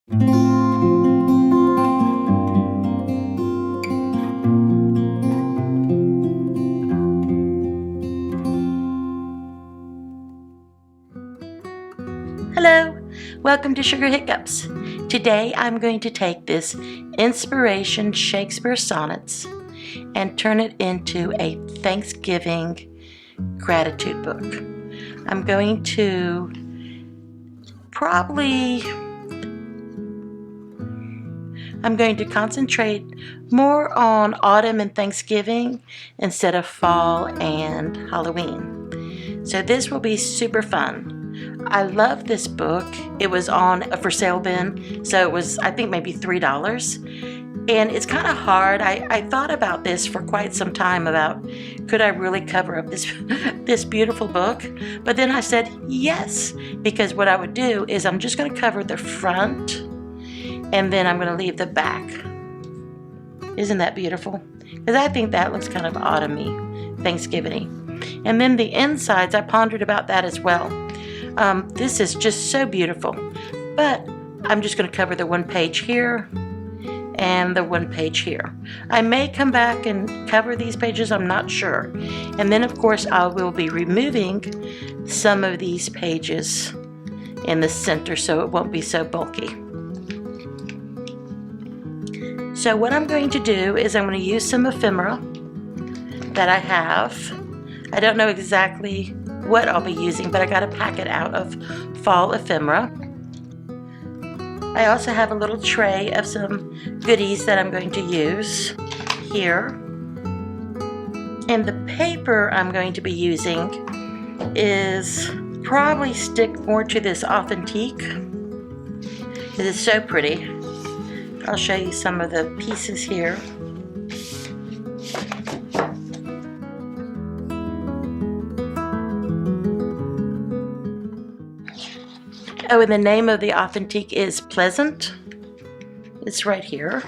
Hello, welcome to Sugar Hiccups. Today I'm going to take this Inspiration Shakespeare Sonnets and turn it into a Thanksgiving gratitude book. I'm going to concentrate more on autumn and Thanksgiving instead of fall and Halloween. So this will be super fun. I love this book. It was on a for sale bin, so it was, I think, maybe $3. And it's kind of hard. I thought about this for quite some time about could I really cover up this this beautiful book? But then I said yes, because what I would do is I'm just going to cover the front and then I'm going to leave the back. Isn't that beautiful? Because I think that looks kind of autumny, Thanksgiving-y. And then the insides, I pondered about that as well. This is just so beautiful, but I'm just going to cover the one page here and the one page here. I may come back and cover these pages, I'm not sure. And then of course I will be removing some of these pages in the center so it won't be so bulky. So what I'm going to do is I'm going to use some ephemera that I have. I don't know exactly what I'll be using, but I got a packet out of fall ephemera. I also have a little tray of some goodies that I'm going to use here. And the paper I'm going to be using is probably stick more to this authentique. It is so pretty. I'll show you some of the pieces here. Oh, and the name of the authentique is Pleasant. It's right here.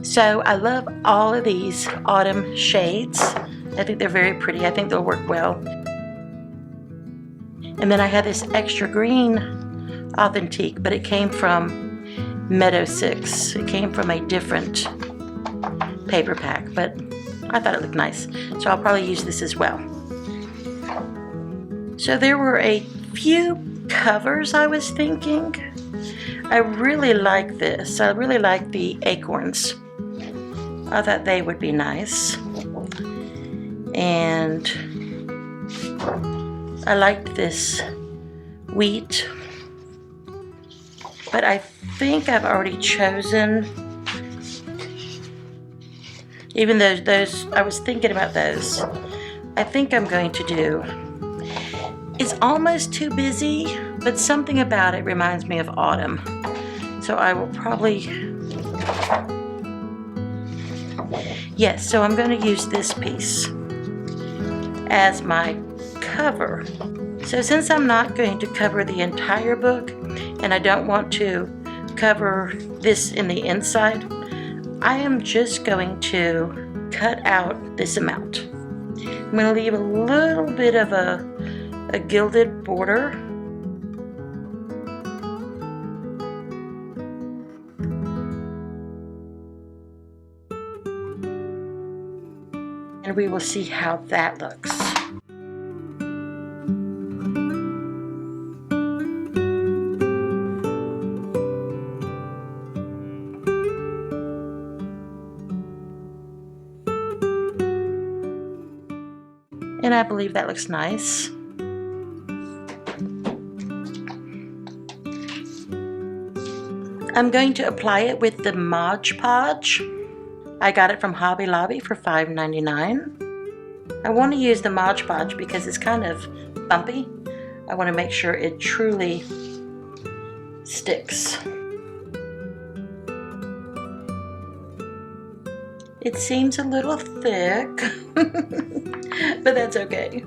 So I love all of these autumn shades. I think they're very pretty. I think they'll work well. And then I had this extra green authentique, but it came from Meadow 6. It came from a different paper pack, but I thought it looked nice, so I'll probably use this as well. So there were a few covers I was thinking. I really like this. I really like the acorns. I thought they would be nice. And I liked this wheat, but I think I've already chosen, even though those, I was thinking about those. I think I'm going to do, it's almost too busy, but something about it reminds me of autumn. So I will probably, yes, so I'm going to use this piece as my cover. So since I'm not going to cover the entire book, and I don't want to cover this in the inside, I am just going to cut out this amount. I'm going to leave a little bit of a gilded border. And we will see how that looks. And I believe that looks nice. I'm going to apply it with the Mod Podge. I got it from Hobby Lobby for $5.99. I want to use the Mod Podge because it's kind of bumpy. I want to make sure it truly sticks. It seems a little thick, but that's okay.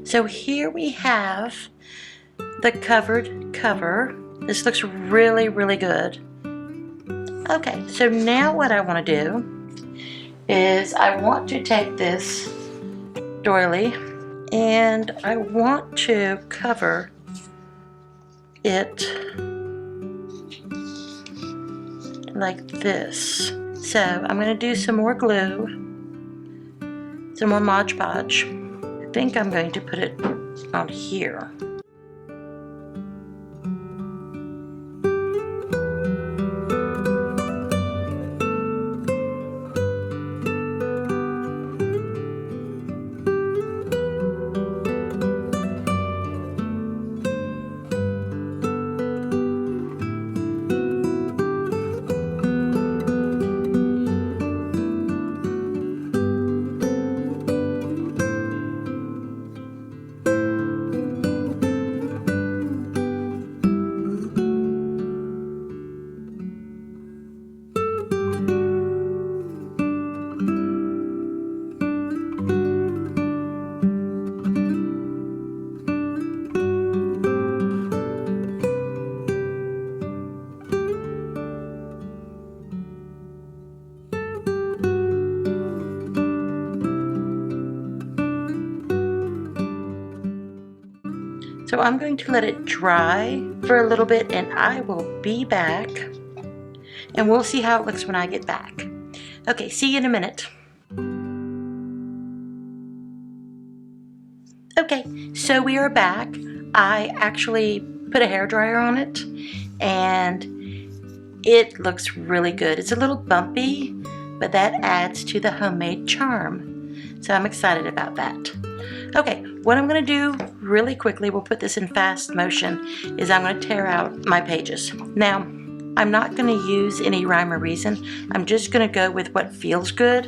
So here we have the covered cover. This looks really, really good. Okay, so now what I want to do is I want to take this doily and I want to cover it like this. So I'm going to do some more glue, some more Mod Podge. I think I'm going to put it on here. So I'm going to let it dry for a little bit and I will be back and we'll see how it looks when I get back. Okay, see you in a minute. Okay, so we are back. I actually put a hairdryer on it and it looks really good. It's a little bumpy, but that adds to the homemade charm. So I'm excited about that. Okay, what I'm going to do really quickly, we'll put this in fast motion, is I'm going to tear out my pages. Now, I'm not going to use any rhyme or reason. I'm just going to go with what feels good,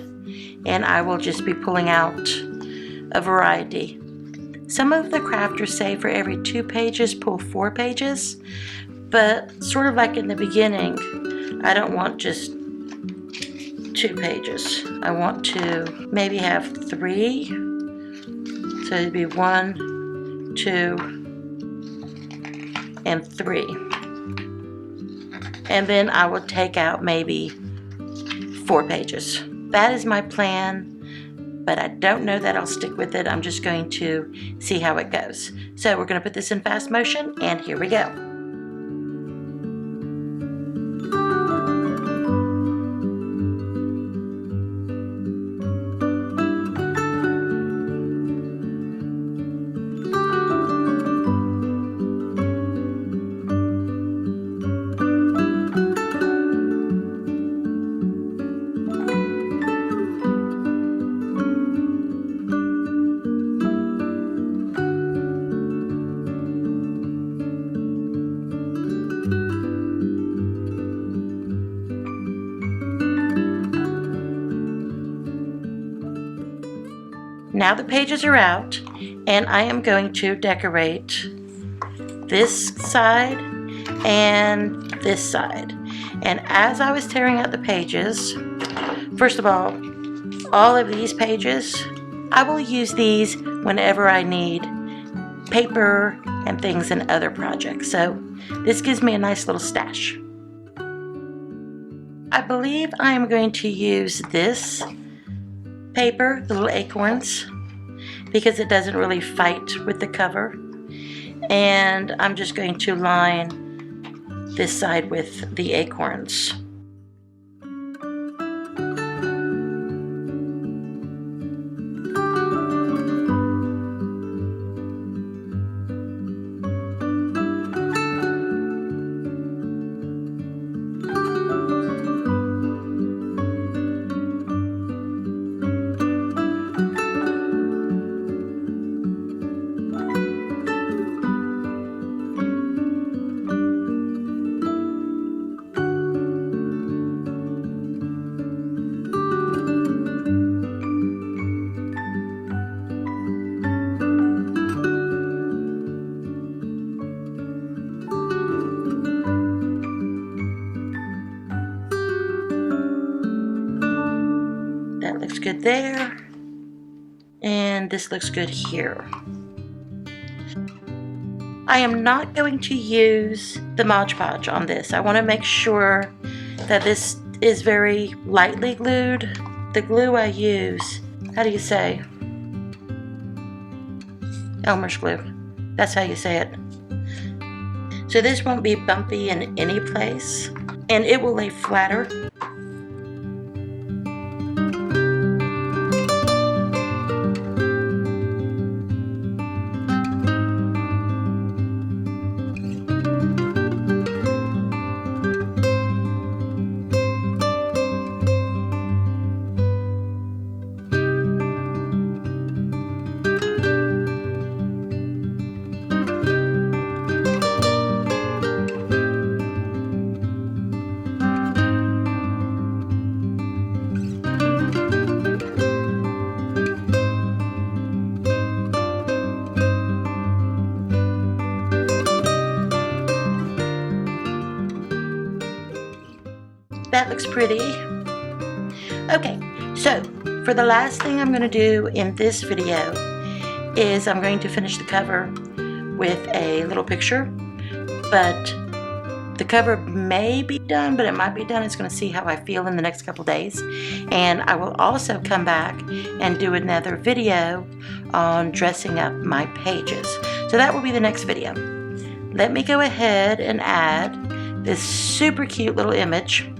and I will just be pulling out a variety. Some of the crafters say for every 2 pages, pull 4 pages, but sort of like in the beginning, I don't want just 2 pages. I want to maybe have 3. So it'd be 1, 2, and 3. And then I will take out maybe 4 pages. That is my plan, but I don't know that I'll stick with it. I'm just going to see how it goes. So we're going to put this in fast motion, and here we go. Now the pages are out, and I am going to decorate this side and this side. And as I was tearing out the pages, first of all of these pages, I will use these whenever I need paper and things in other projects. So this gives me a nice little stash. I believe I am going to use this paper, the little acorns, because it doesn't really fight with the cover. And I'm just going to line this side with the acorns. That looks good there, and this looks good here. I am not going to use the Mod Podge on this. I want to make sure that this is very lightly glued. The glue I use, how do you say? Elmer's glue. That's how you say it. So this won't be bumpy in any place, and it will lay flatter. That looks pretty. Okay, so for the last thing I'm going to do in this video is I'm going to finish the cover with a little picture, but the cover may be done, but it might be done. It's going to see how I feel in the next couple days. And I will also come back and do another video on dressing up my pages. So that will be the next video. Let me go ahead and add this super cute little image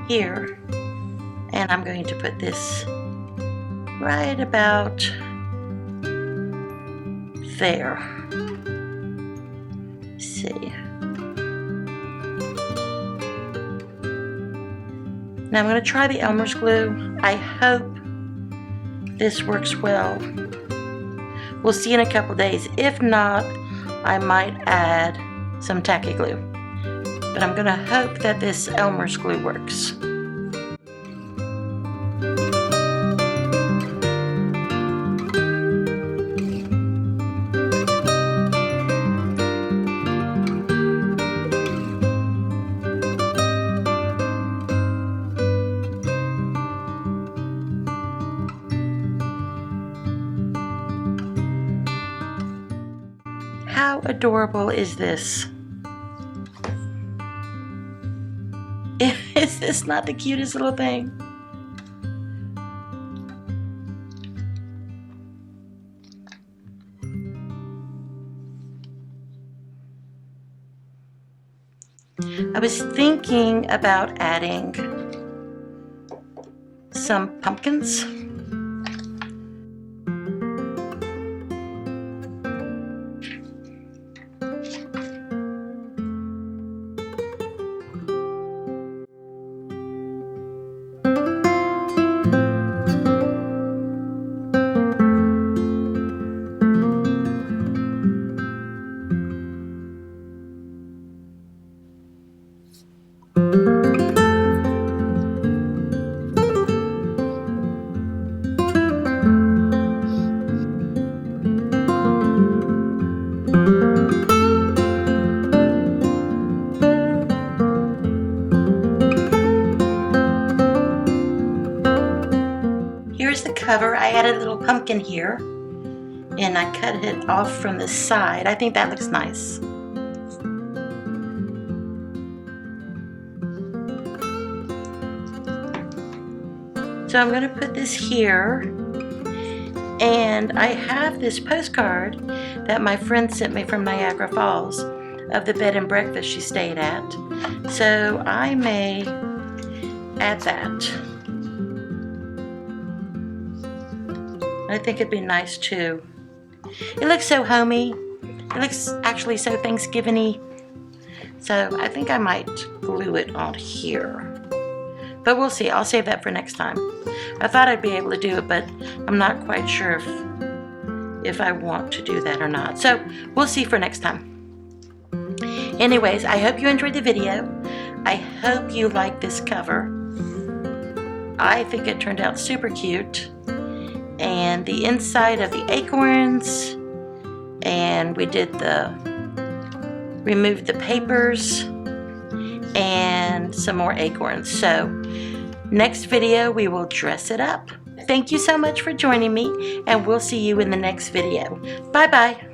here, and I'm going to put this right about there. Let's see. Now I'm going to try the Elmer's glue. I hope this works well. We'll see in a couple days. If not, I might add some tacky glue. But I'm going to hope that this Elmer's glue works. How adorable is this? Is this not the cutest little thing? I was thinking about adding some pumpkins. Here's the cover. I added a little pumpkin here, and I cut it off from the side. I think that looks nice. So I'm going to put this here, and I have this postcard that my friend sent me from Niagara Falls of the bed and breakfast she stayed at. So I may add that. I think it'd be nice too. It looks so homey. It looks actually so Thanksgiving-y. So I think I might glue it on here. But we'll see. I'll save that for next time. I thought I'd be able to do it, but I'm not quite sure if I want to do that or not. So we'll see for next time. Anyways, I hope you enjoyed the video. I hope you like this cover. I think it turned out super cute. And the inside of the acorns, and we did removed the papers and some more acorns. So next video we will dress it up. Thank you so much for joining me, and we'll see you in the next video. Bye bye.